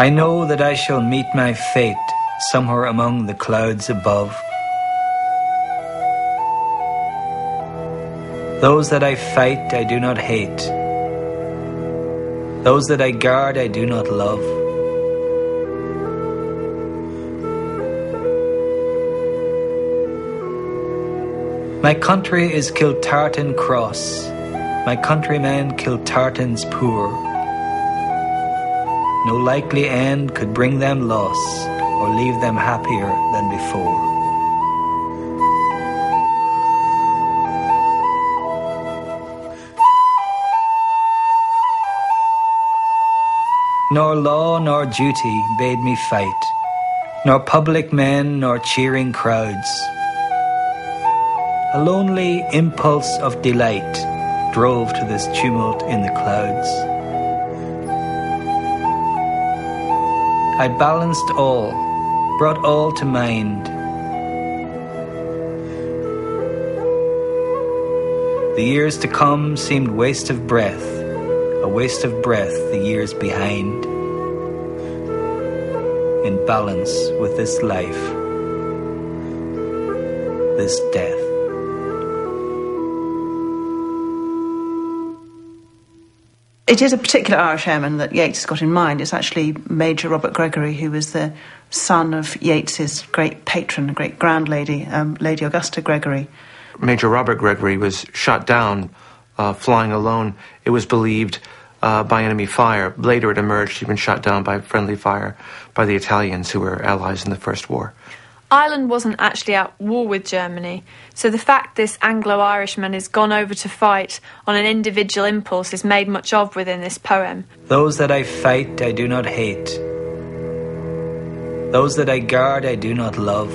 I know that I shall meet my fate somewhere among the clouds above. Those that I fight I do not hate. Those that I guard I do not love. My country is Kiltartan Cross, my countrymen Kiltartan's poor. No likely end could bring them loss, or leave them happier than before. Nor law nor duty bade me fight, nor public men nor cheering crowds. A lonely impulse of delight drove to this tumult in the clouds. I balanced all, brought all to mind. The years to come seemed waste of breath, a waste of breath the years behind. In balance with this life, this death. It is a particular Irish airman that Yeats has got in mind. It's actually Major Robert Gregory, who was the son of Yeats's great patron, great grand lady, Lady Augusta Gregory. Major Robert Gregory was shot down flying alone, it was believed, by enemy fire. Later it emerged he'd been shot down by friendly fire by the Italians, who were allies in the First War. Ireland wasn't actually at war with Germany, so the fact this Anglo-Irishman has gone over to fight on an individual impulse is made much of within this poem. Those that I fight I do not hate. Those that I guard I do not love.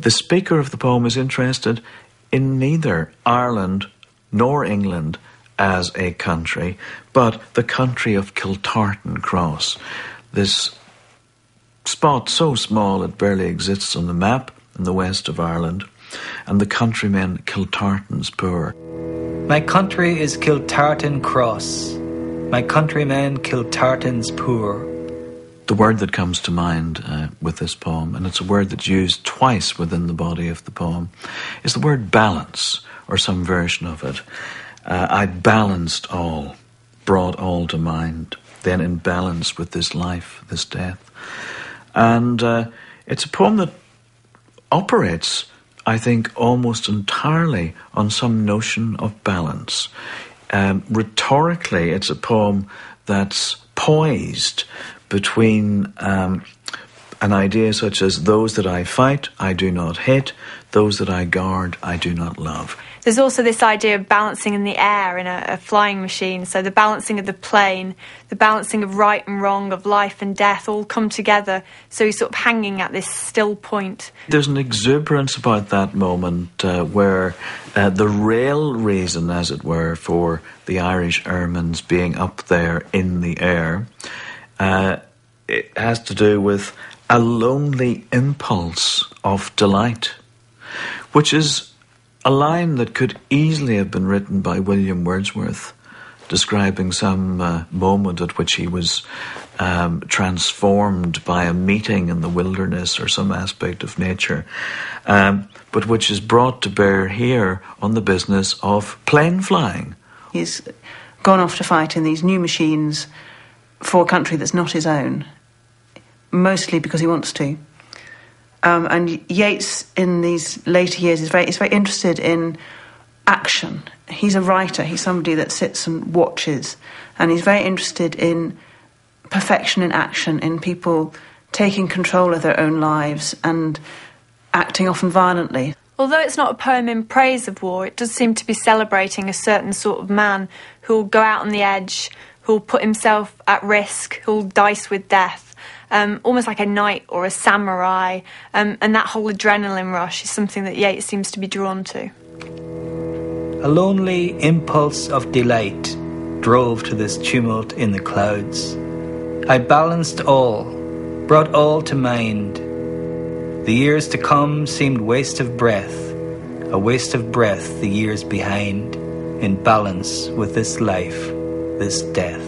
The speaker of the poem is interested in neither Ireland nor England as a country, but the country of Kiltartan Cross. This spot so small it barely exists on the map in the west of Ireland, and the countrymen Kiltartan's poor. My country is Kiltartan Cross, my countrymen Kiltartan's poor. The word that comes to mind with this poem, and it's a word that's used twice within the body of the poem, is the word balance, or some version of it. I balanced all, brought all to mind, then in balance with this life, this death. And it's a poem that operates, I think, almost entirely on some notion of balance. Rhetorically, it's a poem that's poised between an idea such as those that I fight, I do not hate, those that I guard, I do not love. There's also this idea of balancing in the air in a flying machine, so the balancing of the plane, the balancing of right and wrong, of life and death, all come together, so he's sort of hanging at this still point. There's an exuberance about that moment where the real reason, as it were, for the Irish airmen's being up there in the air, it has to do with a lonely impulse of delight, which is a line that could easily have been written by William Wordsworth, describing some moment at which he was transformed by a meeting in the wilderness or some aspect of nature, but which is brought to bear here on the business of plane flying. He's gone off to fight in these new machines for a country that's not his own, mostly because he wants to. And Yeats, in these later years, is very interested in action. He's a writer. He's somebody that sits and watches. And he's very interested in perfection in action, in people taking control of their own lives and acting often violently. Although it's not a poem in praise of war, it does seem to be celebrating a certain sort of man who'll go out on the edge, who'll put himself at risk, who'll dice with death. Almost like a knight or a samurai, and that whole adrenaline rush is something that Yeats seems to be drawn to. A lonely impulse of delight drove to this tumult in the clouds. I balanced all, brought all to mind. The years to come seemed waste of breath, a waste of breath the years behind, in balance with this life, this death.